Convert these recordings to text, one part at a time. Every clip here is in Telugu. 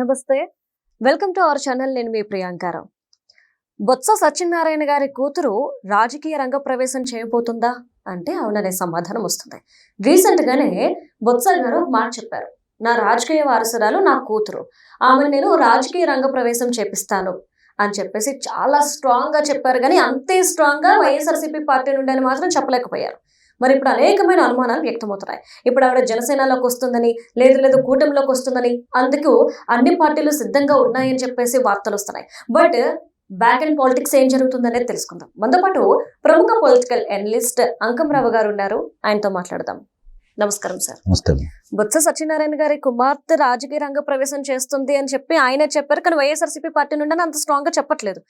నమస్తే, వెల్కమ్ టు అవర్ ఛానల్. నేను మీ ప్రియాంకారావు. బొత్స సత్యనారాయణ గారి కూతురు రాజకీయ రంగ ప్రవేశం చేయబోతుందా అంటే అవుననే సమాధానం వస్తుంది. రీసెంట్ గానే బొత్స గారు ఒక మాట చెప్పారు. నా రాజకీయ వారసురాలు నా కూతురు, ఆమెను నేను రాజకీయ రంగ ప్రవేశం చేపిస్తాను అని చెప్పేసి చాలా స్ట్రాంగ్ గా చెప్పారు. కానీ అంతే స్ట్రాంగ్ గా వైఎస్ఆర్సీపీ పార్టీ నుండి అని మాత్రం చెప్పలేకపోయారు. మరి ఇప్పుడు అనేకమైన అనుమానాలు వ్యక్తమవుతున్నాయి. ఇప్పుడు ఆవిడ జనసేనలోకి వస్తుందని, లేదు కూటమిలోకి వస్తుందని, అందుకు అన్ని పార్టీలు సిద్ధంగా ఉన్నాయని చెప్పేసి వార్తలు వస్తున్నాయి. బట్ బ్యాక్ అండ్ పాలిటిక్స్ ఏం జరుగుతుందనేది తెలుసుకుందాం. మనతో పాటు ప్రముఖ పొలిటికల్ అనలిస్ట్ అంకంరావు గారు ఉన్నారు, ఆయనతో మాట్లాడదాం. నమస్కారం సార్. నమస్తే. బొత్స సత్యనారాయణ గారి కుమార్తె రాజకీయ రంగ ప్రవేశం చేస్తుంది అని చెప్పి ఆయన చెప్పారు. కానీ వైఎస్ఆర్సీపీ పార్టీ నుండి అంత స్ట్రాంగ్ గా చెప్పట్లేదు.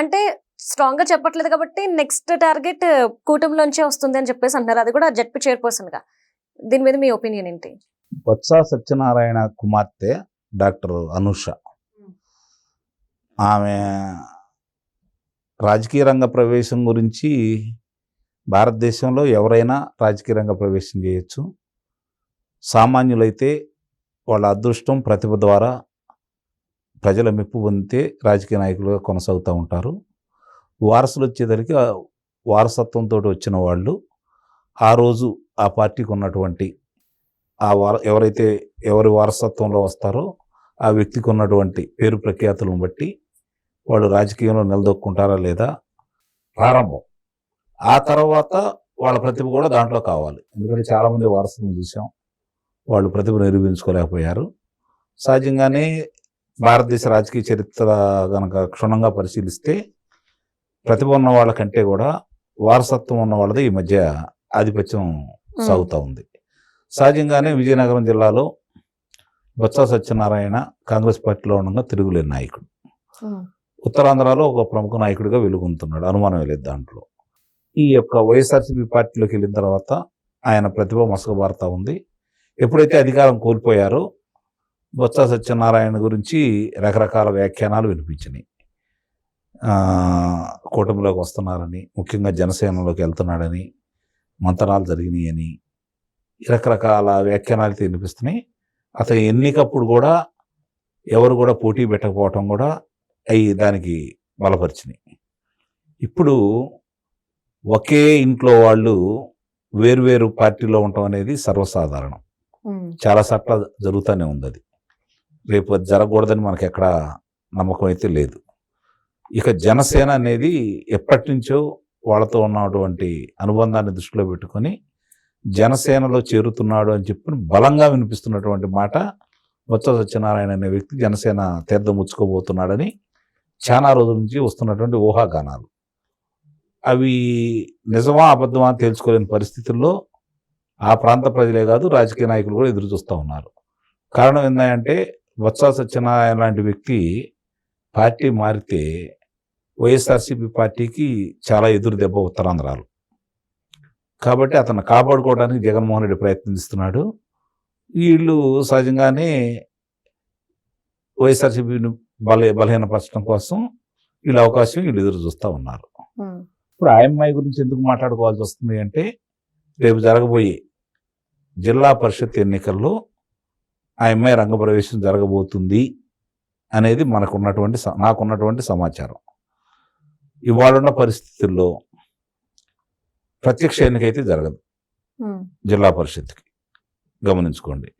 అంటే స్ట్రాంగ్ గా చెప్పట్లేదు కాబట్టి నెక్స్ట్ టార్గెట్ కూటమిలోంచే వస్తుంది అని చెప్పేసి అంటారు. అది కూడా జడ్పీ చైర్పర్సన్ గా. దీని మీద మీ ఒపీనియన్ ఏంటి? బొత్స సత్యనారాయణ కుమార్తె డాక్టర్ అనూష, ఆమె రాజకీయ రంగ ప్రవేశం గురించి భారతదేశంలో ఎవరైనా రాజకీయ రంగ ప్రవేశం చేయొచ్చు. సామాన్యులైతే వాళ్ళ అదృష్టం ప్రతిభ ద్వారా ప్రజల మెప్పు పొందితే రాజకీయ నాయకులుగా కొనసాగుతూ ఉంటారు. వారసులు వచ్చేసరికి వారసత్వంతో వచ్చిన వాళ్ళు ఆ రోజు ఆ పార్టీకి ఉన్నటువంటి ఎవరైతే ఎవరి వారసత్వంలో వస్తారో ఆ వ్యక్తికి ఉన్నటువంటి పేరు ప్రఖ్యాతులను బట్టి వాళ్ళు రాజకీయంలో నిలదొక్కుంటారా లేదా ప్రారంభం. ఆ తర్వాత వాళ్ళ ప్రతిభ కూడా దాంట్లో కావాలి. ఎందుకంటే చాలామంది వారసులను చూసాం, వాళ్ళు ప్రతిభ నిరూపించుకోలేకపోయారు. సహజంగానే భారతదేశ రాజకీయ చరిత్ర కనుక క్షుణ్ణంగా పరిశీలిస్తే ప్రతిభ ఉన్న వాళ్ళకంటే కూడా వారసత్వం ఉన్న వాళ్ళది ఈ మధ్య ఆధిపత్యం సాగుతూ ఉంది. సహజంగానే విజయనగరం జిల్లాలో బొత్స సత్యనారాయణ కాంగ్రెస్ పార్టీలో ఉండగా తిరుగులేని నాయకుడు, ఉత్తరాంధ్రలో ఒక ప్రముఖ నాయకుడిగా వెలుగొందుతున్నాడు, అనుమానం లేదు దాంట్లో. ఈ యొక్క వైఎస్ఆర్సీపీ పార్టీలోకి వెళ్ళిన తర్వాత ఆయన ప్రతిభ మసకబారుతూ ఉంది. ఎప్పుడైతే అధికారం కోల్పోయారో బొత్స సత్యనారాయణ గురించి రకరకాల వ్యాఖ్యానాలు వినిపించినాయి. కూటమిలోకి వస్తున్నారని, ముఖ్యంగా జనసేనలోకి వెళ్తున్నాడని, మంతనాలు జరిగినాయని రకరకాల వ్యాఖ్యానాలు వినిపిస్తున్నాయి. అతని ఎన్నికప్పుడు కూడా ఎవరు కూడా పోటీ పెట్టకపోవటం కూడా అవి దానికి బలపరిచినాయి. ఇప్పుడు ఒకే ఇంట్లో వాళ్ళు వేరువేరు పార్టీలో ఉండటం అనేది సర్వసాధారణం. చాలా చట్ల జరుగుతూనే ఉంది. అది రేపు అది జరగకూడదని మనకి ఎక్కడ నమ్మకం అయితే లేదు. ఇక జనసేన అనేది ఎప్పటి నుంచో వాళ్ళతో ఉన్నటువంటి అనుబంధాన్ని దృష్టిలో పెట్టుకొని జనసేనలో చేరుతున్నాడు అని చెప్పి బలంగా వినిపిస్తున్నటువంటి మాట, బొత్స సత్యనారాయణ అనే వ్యక్తి జనసేన తీర్థం ముచ్చుకోబోతున్నాడని చాలా రోజుల నుంచి వస్తున్నటువంటి ఊహాగానాలు. అవి నిజమా అబద్ధమా అని తెలుసుకోలేని పరిస్థితుల్లో ఆ ప్రాంత ప్రజలే కాదు, రాజకీయ నాయకులు కూడా ఎదురు చూస్తూ ఉన్నారు. కారణం ఏంటంటే బొత్స సత్యనారాయణ లాంటి వ్యక్తి పార్టీ మారితే వైఎస్ఆర్సీపీ పార్టీకి చాలా ఎదురు దెబ్బ ఉత్తరాంధ్రాలు. కాబట్టి అతను కాపాడుకోవడానికి జగన్మోహన్ రెడ్డి ప్రయత్నిస్తున్నాడు. వీళ్ళు సహజంగానే వైఎస్ఆర్సీపీని బలహీనపరచడం కోసం వీళ్ళ అవకాశం వీళ్ళు ఎదురు చూస్తూ ఉన్నారు. ఇప్పుడు ఆయమ్మాయి గురించి ఎందుకు మాట్లాడుకోవాల్సి వస్తుంది అంటే, రేపు జరగబోయే జిల్లా పరిషత్ ఎన్నికల్లో ఆ అమ్మాయి రంగప్రవేశం జరగబోతుంది అనేది నాకున్నటువంటి సమాచారం. ఇవాళన్న పరిస్థితుల్లో ప్రత్యక్ష ఎన్నికైతే జరగదు జిల్లా పరిషత్కి. గమనించుకోండి,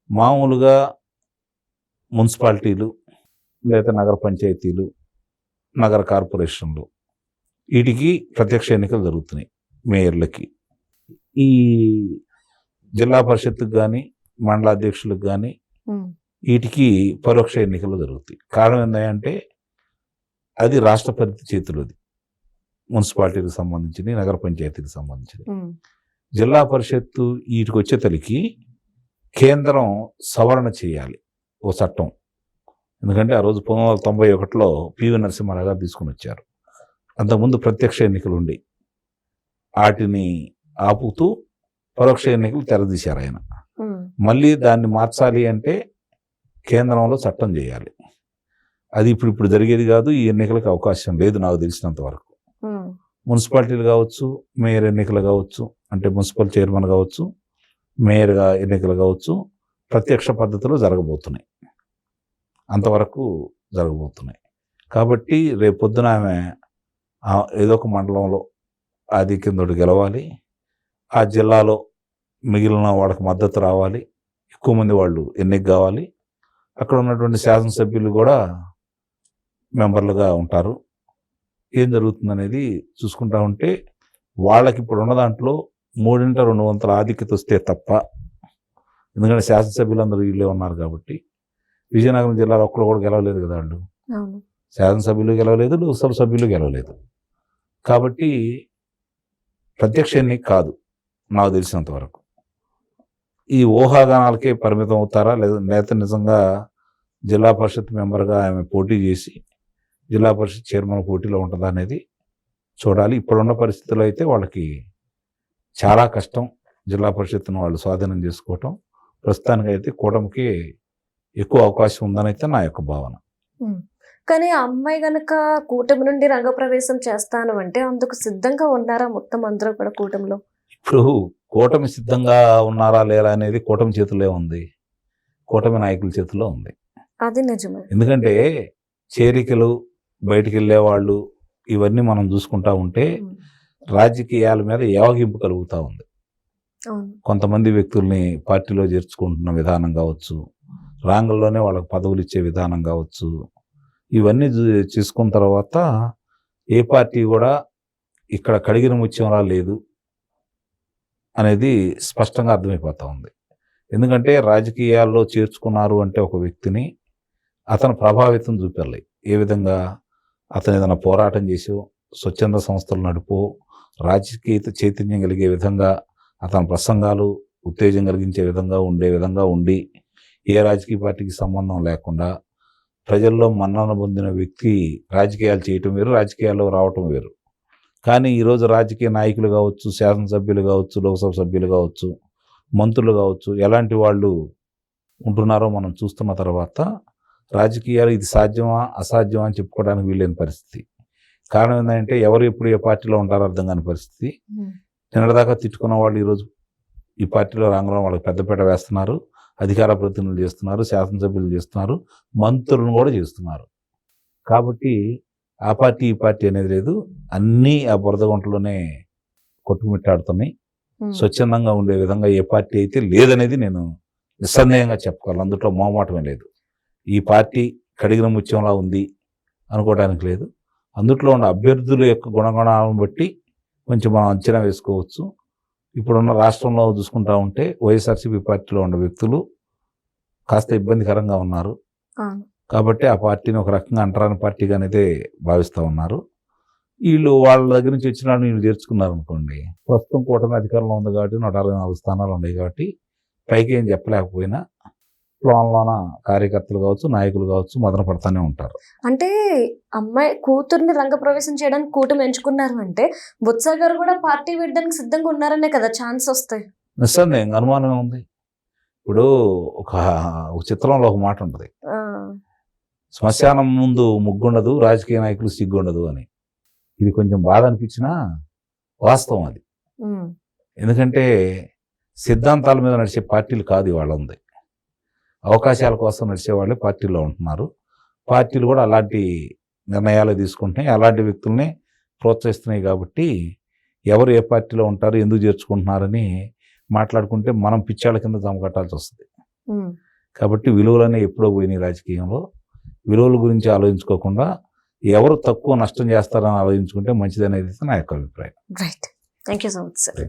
మామూలుగా మున్సిపాలిటీలు లేదా నగర పంచాయతీలు, నగర కార్పొరేషన్లు, వీటికి ప్రత్యక్ష ఎన్నికలు జరుగుతున్నాయి. మేయర్లకి, ఈ జిల్లా పరిషత్తుకు కానీ మండలాధ్యక్షులకు కానీ వీటికి పరోక్ష ఎన్నికలు జరుగుతాయి. కారణం ఏంటంటే అది రాష్ట్ర పరిధి చేతులది, మున్సిపాలిటీకి సంబంధించి, నగర పంచాయతీకి సంబంధించి. జిల్లా పరిషత్తు వీటికి వచ్చేతలికి కేంద్రం సవరణ చేయాలి ఓ చట్టం. ఎందుకంటే ఆ రోజు 1991లో పివి నరసింహారావు గారు తీసుకుని వచ్చారు. అంతకుముందు ప్రత్యక్ష ఎన్నికలు ఉండి వాటిని ఆపుతూ పరోక్ష ఎన్నికలు తెరదీశారు ఆయన. మళ్ళీ దాన్ని మార్చాలి అంటే కేంద్రంలో చట్టం చేయాలి. అది ఇప్పుడు జరిగేది కాదు. ఈ ఎన్నికలకు అవకాశం లేదు నాకు తెలిసినంత వరకు. మున్సిపాలిటీలు కావచ్చు, మేయర్ ఎన్నికలు కావచ్చు, అంటే మున్సిపల్ చైర్మన్ కావచ్చు, మేయర్గా ఎన్నికలు కావచ్చు, ప్రత్యక్ష పద్ధతిలో జరగబోతున్నాయి. అంతవరకు జరగబోతున్నాయి. కాబట్టి రేపు పొద్దున ఆమె ఏదో ఒక మండలంలో ఆధిక్యంతో గెలవాలి, ఆ జిల్లాలో మిగిలిన వాళ్ళకి మద్దతు రావాలి, ఎక్కువ మంది వాళ్ళు ఎన్నిక కావాలి, అక్కడ ఉన్నటువంటి శాసనసభ్యులు కూడా మెంబర్లుగా ఉంటారు. ఏం జరుగుతుందనేది చూసుకుంటా ఉంటే వాళ్ళకి ఇప్పుడు ఉన్న దాంట్లో 3/2 ఆధిక్యత వస్తే తప్ప, ఎందుకంటే శాసనసభ్యులందరూ వీళ్ళే ఉన్నారు కాబట్టి, విజయనగరం జిల్లాలో ఒక్కరు కూడా గెలవలేదు కదా వాళ్ళు. అవును. శాసనసభ్యులు గెలవలేదు, లోక్సభ సభ్యులు గెలవలేదు. కాబట్టి ప్రత్యక్ష ఎన్నిక కాదు నాకు తెలిసినంత వరకు. ఈ ఊహాగానాలకే పరిమితం అవుతారా, లేదా నిజంగా జిల్లా పరిషత్ మెంబర్గా ఆమె పోటీ చేసి జిల్లా పరిషత్ చైర్మన్ పోటీలో ఉంటుందా అనేది చూడాలి. ఇప్పుడున్న పరిస్థితుల్లో అయితే వాళ్ళకి చాలా కష్టం జిల్లా పరిషత్తును వాళ్ళు స్వాధీనం చేసుకోవటం. ప్రస్తుతానికైతే కూటమికి ఎక్కువ అవకాశం ఉందని అయితే నా యొక్క భావన. కానీ ఆ అమ్మాయి గనక కూటమి నుండి రంగప్రవేశం చేస్తాను అంటే అందుకు సిద్ధంగా ఉన్నారా మొత్తం అందరూ కూడా కూటమిలో? ఇప్పుడు కూటమి సిద్ధంగా ఉన్నారా లేరా అనేది కూటమి చేతుల్లో ఉంది, కూటమి నాయకుల చేతుల్లో ఉంది. అది నిజమే. ఎందుకంటే చేరికలు, బయటికి వెళ్ళే వాళ్ళు, ఇవన్నీ మనం చూసుకుంటా ఉంటే రాజకీయాల మీద యావగింపు కలుగుతూ ఉంది. కొంతమంది వ్యక్తుల్ని పార్టీలో చేర్చుకుంటున్న విధానం కావచ్చు, రాంగల్లోనే వాళ్ళకి పదవులు ఇచ్చే విధానం కావచ్చు, ఇవన్నీ చూసుకున్న తర్వాత ఏ పార్టీ కూడా ఇక్కడ కడిగిన ముత్యంలా లేదు అనేది స్పష్టంగా అర్థమైపోతూ ఉంది. ఎందుకంటే రాజకీయాల్లో చేర్చుకున్నారు అంటే ఒక వ్యక్తిని అతను ప్రభావితం చూపాలి. ఏ విధంగా అతను ఏదైనా పోరాటం చేసో, స్వచ్ఛంద సంస్థలు నడుపో, రాజకీయ చైతన్యం కలిగే విధంగా అతని ప్రసంగాలు ఉత్తేజం కలిగించే విధంగా ఉండి, ఏ రాజకీయ పార్టీకి సంబంధం లేకుండా ప్రజల్లో మన్నన పొందిన వ్యక్తి రాజకీయాలు చేయటం వేరు, రాజకీయాల్లో రావటం వేరు. కానీ ఈరోజు రాజకీయ నాయకులు కావచ్చు, శాసనసభ్యులు కావచ్చు, లోక్సభ సభ్యులు కావచ్చు, మంత్రులు కావచ్చు, ఎలాంటి వాళ్ళు ఉంటున్నారో మనం చూస్తున్న తర్వాత రాజకీయాలు ఇది సాధ్యమా అసాధ్యమా అని చెప్పుకోవడానికి వీలైన పరిస్థితి. కారణం ఏంటంటే ఎవరు ఎప్పుడు ఏ పార్టీలో ఉంటారో అర్థం కాని పరిస్థితి. నిన్నటిదాకా తిట్టుకున్న వాళ్ళు ఈరోజు ఈ పార్టీలో రంగంలో వాళ్ళకి పెద్దపీట వేస్తున్నారు, అధికార ప్రతినిధులు చేస్తున్నారు, శాసనసభ్యులు చేస్తున్నారు, మంత్రులను కూడా చేస్తున్నారు. కాబట్టి ఆ పార్టీ ఈ పార్టీ అనేది లేదు, అన్నీ ఆ బురద గుంటలోనే కొట్టుమిట్టాడుతున్నాయి. స్వచ్ఛందంగా ఉండే విధంగా ఏ పార్టీ అయితే లేదనేది నేను నిస్సందేహంగా చెప్పగలను. అందులో మొహమాటమే లేదు. ఈ పార్టీ కడిగిన ముత్యంలా ఉంది అనుకోవడానికి లేదు. అందుట్లో ఉన్న అభ్యర్థుల యొక్క గుణగణాలను బట్టి కొంచెం మనం అంచనా వేసుకోవచ్చు. ఇప్పుడున్న రాష్ట్రంలో చూసుకుంటా ఉంటే వైఎస్ఆర్సీపీ పార్టీలో ఉన్న వ్యక్తులు కాస్త ఇబ్బందికరంగా ఉన్నారు. కాబట్టి ఆ పార్టీని ఒక రకంగా అంటరాని పార్టీగా అయితే భావిస్తూ ఉన్నారు. వీళ్ళు వాళ్ళ దగ్గర నుంచి వచ్చిన వాళ్ళు వీళ్ళు చేర్చుకున్నారు అనుకోండి, ప్రస్తుతం కూటమి అధికారంలో ఉంది కాబట్టి 164 స్థానాలు ఉన్నాయి కాబట్టి పైకి ఏం చెప్పలేకపోయినా లోన కార్యకర్తలు కావచ్చు, నాయకులు కావచ్చు మదన పడతానే ఉంటారు. అంటే అమ్మాయి కూతుర్ని రంగప్రవేశం చేయడానికి కూటమి ఎంచుకున్నారు అంటే బొత్స గారు కూడా పార్టీ పెట్టడానికి సిద్ధంగా ఉన్నారనే కదా ఛాన్స్ వస్తాయి. నిస్సందేహంగా అనుమానం ఉంది. ఇప్పుడు ఒక చిత్రంలో ఒక మాట ఉంటుంది, శ్మశానం ముందు ముగ్గుండదు, రాజకీయ నాయకులు సిగ్గుండదు అని. ఇది కొంచెం బాధ అనిపించినా వాస్తవం అది. ఎందుకంటే సిద్ధాంతాల మీద నడిచే పార్టీలు కాదు ఇవాళ ఉంది, అవకాశాల కోసం నడిచే వాళ్ళే పార్టీలో ఉంటున్నారు. పార్టీలు కూడా అలాంటి నిర్ణయాలు తీసుకుంటున్నాయి, అలాంటి వ్యక్తుల్ని ప్రోత్సహిస్తున్నాయి. కాబట్టి ఎవరు ఏ పార్టీలో ఉంటారు, ఎందుకు చేర్చుకుంటున్నారని మాట్లాడుకుంటే మనం పిచ్చాళ్ళ కింద జమ కట్టాల్సి వస్తుంది. కాబట్టి విలువలనే ఎప్పుడో పోయినాయి రాజకీయంలో. విలువల గురించి ఆలోచించుకోకుండా ఎవరు తక్కువ నష్టం చేస్తారని ఆలోచించుకుంటే మంచిదనేది నా యొక్క అభిప్రాయం. Right, thank you so much sir.